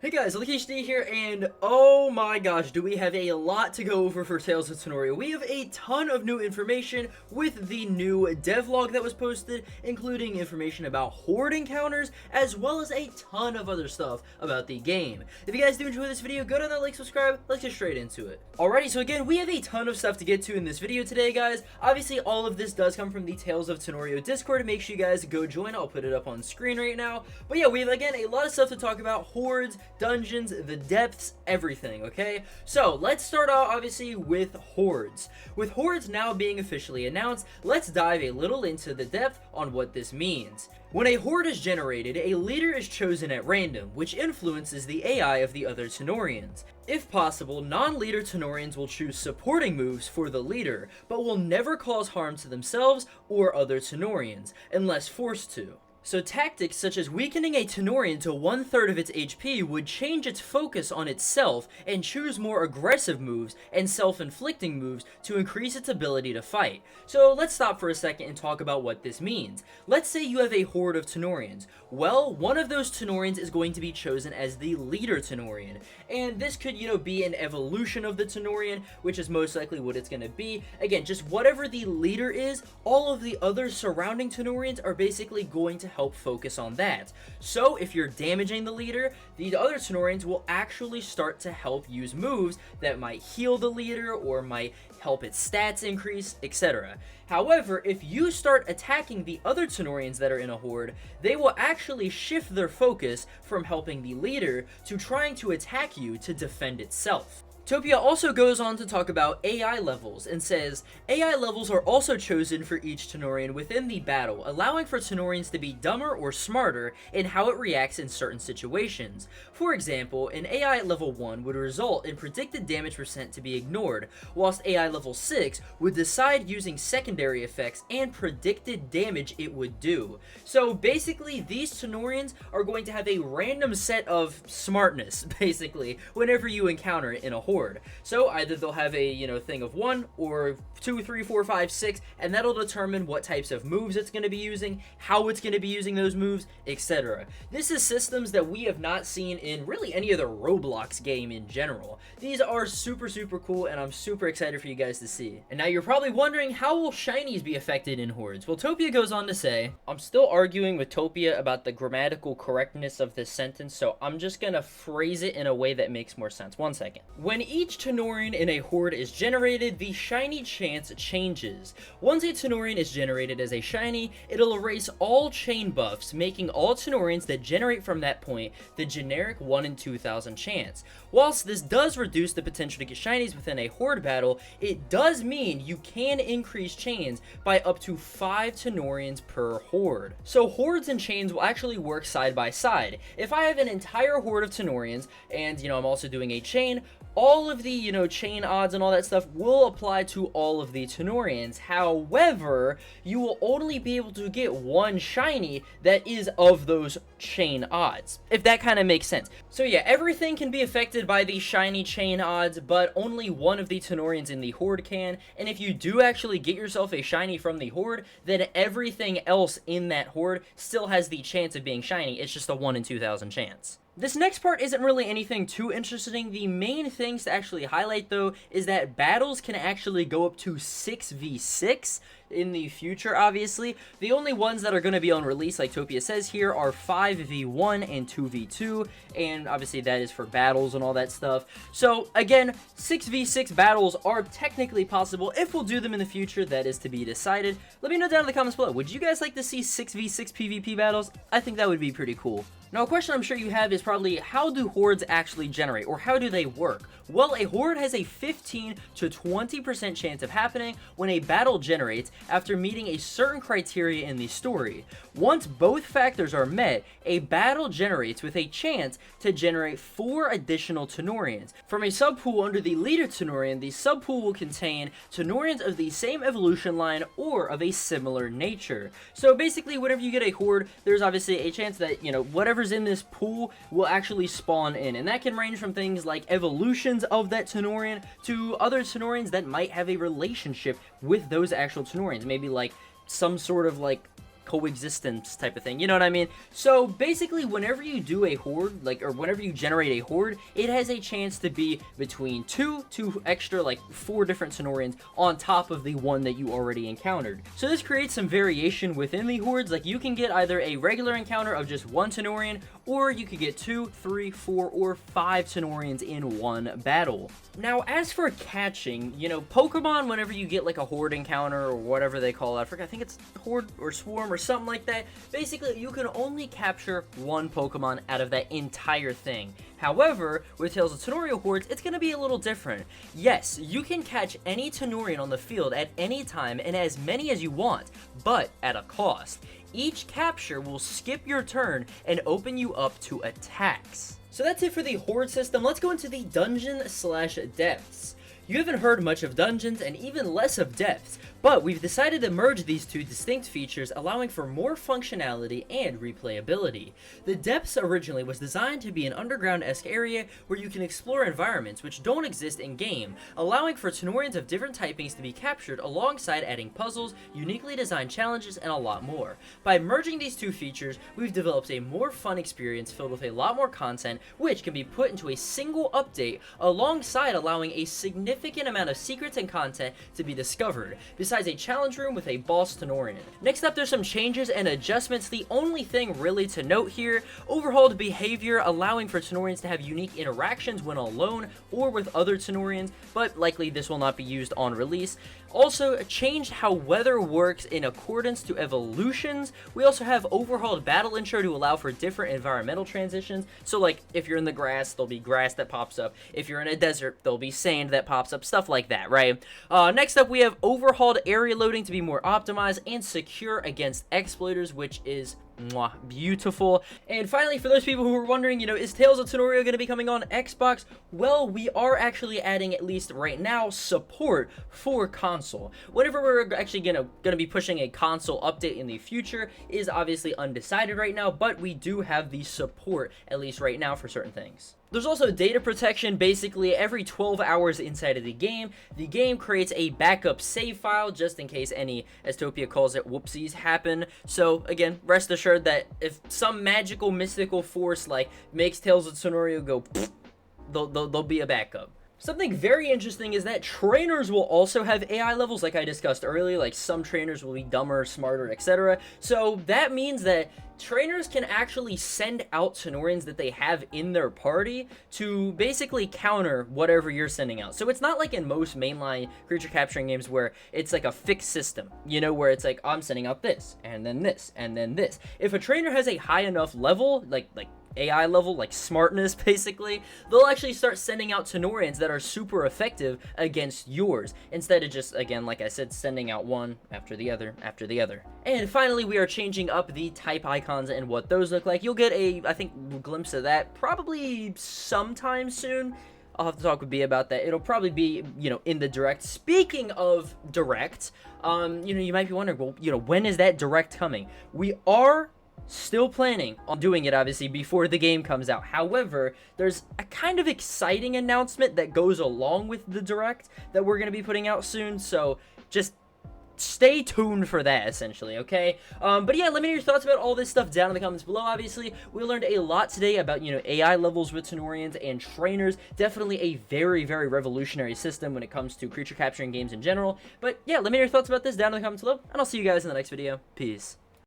Hey guys, LuckyHD here, and oh my gosh, do we have a lot to go over for Tales of Tanorio. We have a ton of new information with the new devlog that was posted, including information about Horde encounters, as well as a ton of other stuff about the game. If you guys do enjoy this video, go down there, like, subscribe, let's get straight into it. Alrighty, so again, we have a ton of stuff to get to in this video today, guys. Obviously, all of this does come from the Tales of Tanorio Discord. Make sure you guys go join. I'll put it up on screen right now. But yeah, we have, again, a lot of stuff to talk about. Hordes, dungeons, the depths, everything, okay? So, let's start out, obviously, with Hordes. With Hordes now being officially announced, let's dive a little into the depth on what this means. When a Horde is generated, a leader is chosen at random, which influences the AI of the other Tanorians. If possible, non-leader Tanorians will choose supporting moves for the leader, but will never cause harm to themselves or other Tanorians, unless forced to. So tactics such as weakening a Tanorian to 1/3 of its HP would change its focus on itself and choose more aggressive moves and self-inflicting moves to increase its ability to fight. So let's stop for a second and talk about what this means. Let's say you have a horde of Tanorians. Well, one of those Tanorians is going to be chosen as the leader Tanorian, and this could, be an evolution of the Tanorian, which is most likely what it's going to be. Again, just whatever the leader is, all of the other surrounding Tanorians are basically going to help focus on that. So if you're damaging the leader, the other Tanorians will actually start to help use moves that might heal the leader or might help its stats increase, etc. However, if you start attacking the other Tanorians that are in a horde, they will actually shift their focus from helping the leader to trying to attack you to defend itself. Topia also goes on to talk about AI levels and says, AI levels are also chosen for each Tanorian within the battle, allowing for Tanorians to be dumber or smarter in how it reacts in certain situations. For example, an AI at level 1 would result in predicted damage percent to be ignored, whilst AI level 6 would decide using secondary effects and predicted damage it would do. So basically, these Tanorians are going to have a random set of smartness, basically, whenever you encounter it in a horde. So either they'll have a thing of 1 or 2, 3, 4, 5, 6, and that'll determine what types of moves it's going to be using, how it's going to be using those moves, etc. This is systems that we have not seen in really any other Roblox game in general. These are super cool, and I'm super excited for you guys to see. And now you're probably wondering, how will shinies be affected in hordes? Well, Topia goes on to say, I'm still arguing with Topia about the grammatical correctness of this sentence, so I'm just gonna phrase it in a way that makes more sense. One second. When each Tanorian in a horde is generated, the shiny chance changes. Once a Tanorian is generated as a shiny, it'll erase all chain buffs, making all Tanorians that generate from that point the generic 1 in 2,000 chance. Whilst this does reduce the potential to get shinies within a horde battle, it does mean you can increase chains by up to 5 Tanorians per horde. So hordes and chains will actually work side by side. If I have an entire horde of Tanorians, and I'm also doing a chain, all of the, chain odds and all that stuff will apply to all of the Tanorians. However, you will only be able to get one shiny that is of those chain odds, if that kind of makes sense. So yeah, everything can be affected by the shiny chain odds, but only one of the Tanorians in the horde can, and if you do actually get yourself a shiny from the horde, then everything else in that horde still has the chance of being shiny. It's just a 1 in 2,000 chance. This next part isn't really anything too interesting. The main things to actually highlight, though, is that battles can actually go up to 6v6 in the future, obviously. The only ones that are going to be on release, like Topia says here, are 5v1 and 2v2, and obviously that is for battles and all that stuff. So, again, 6v6 battles are technically possible. If we'll do them in the future, that is to be decided. Let me know down in the comments below. Would you guys like to see 6v6 PvP battles? I think that would be pretty cool. Now, a question I'm sure you have is probably, how do hordes actually generate, or how do they work? Well, a horde has a 15 to 20% chance of happening when a battle generates after meeting a certain criteria in the story. Once both factors are met, a battle generates with a chance to generate 4 additional Tanorians. From a subpool under the leader Tanorian, the subpool will contain Tanorians of the same evolution line or of a similar nature. So basically, whenever you get a horde, there's obviously a chance that, whatever's in this pool will actually spawn in, and that can range from things like evolutions of that Tanorian to other Tanorians that might have a relationship with those actual Tanorians. Maybe like some sort of like coexistence type of thing, you know what I mean? So basically, whenever you do a horde, like, or whenever you generate a horde, it has a chance to be between two extra, like 4 different Tenorians on top of the one that you already encountered. So this creates some variation within the hordes. Like, you can get either a regular encounter of just 1 Tenorian, or you could get 2, 3, 4, or 5 Tenorians in one battle. Now, as for catching, you know, Pokemon, whenever you get like a horde encounter or whatever they call it, I think it's horde or swarm or something like that, basically you can only capture 1 Pokemon out of that entire thing. However, with Tales of Tanorio hordes, it's going to be a little different. Yes, you can catch any Tenorian on the field at any time and as many as you want, but at a cost. Each capture will skip your turn and open you up to attacks. So that's it for the horde system. Let's go into the dungeon/depths. You haven't heard much of dungeons and even less of depths, but we've decided to merge these 2 distinct features, allowing for more functionality and replayability. The depths originally was designed to be an underground-esque area where you can explore environments which don't exist in-game, allowing for Tenorians of different typings to be captured alongside adding puzzles, uniquely designed challenges, and a lot more. By merging these 2 features, we've developed a more fun experience filled with a lot more content, which can be put into a single update, alongside allowing a significant amount of secrets and content to be discovered, besides a challenge room with a boss Tenorian. Next up, there's some changes and adjustments. The only thing really to note here, overhauled behavior, allowing for Tenorians to have unique interactions when alone or with other Tenorians, but likely this will not be used on release. Also, changed how weather works in accordance to evolutions. We also have overhauled battle intro to allow for different environmental transitions. So like, if you're in the grass, there'll be grass that pops up. If you're in a desert, there'll be sand that pops up, stuff like that, right? Next up, we have overhauled area loading to be more optimized and secure against exploiters, which is beautiful. And finally, for those people who were wondering, you know, is Tales of Tanorio going to be coming on Xbox? Well, we are actually adding, at least right now, support for console. Whenever we're actually gonna be pushing a console update in the future is obviously undecided right now, but we do have the support, at least right now, for certain things. There's also data protection. Basically, every 12 hours inside of the game creates a backup save file just in case any, as Topia calls it, whoopsies happen. So again, rest assured that if some magical mystical force like makes Tales of Tanorio go pfft, there'll be a backup. Something very interesting is that trainers will also have AI levels, like I discussed earlier. Like, some trainers will be dumber, smarter, etc. So that means that trainers can actually send out Tenorians that they have in their party to basically counter whatever you're sending out. So it's not like in most mainline creature capturing games where it's like a fixed system, you know, where it's like, I'm sending out this, and then this, and then this. If a trainer has a high enough level, like AI level, like smartness basically, they'll actually start sending out Tenorians that are super effective against yours, instead of just, again, like I said, sending out one after the other after the other. And finally, we are changing up the type icons and what those look like. You'll get a, I think, glimpse of that probably sometime soon. I'll have to talk with B about that. It'll probably be, you know, in the direct. Speaking of direct, you know, you might be wondering, well, you know, when is that direct coming? We are still planning on doing it, obviously, before the game comes out. However, there's a kind of exciting announcement that goes along with the direct that we're going to be putting out soon, so just stay tuned for that, essentially, okay? But yeah, let me know your thoughts about all this stuff down in the comments below. Obviously, we learned a lot today about, you know, AI levels with Tenorians and trainers. Definitely a very, very revolutionary system when it comes to creature capturing games in general. But yeah, let me know your thoughts about this down in the comments below, and I'll see you guys in the next video. Peace.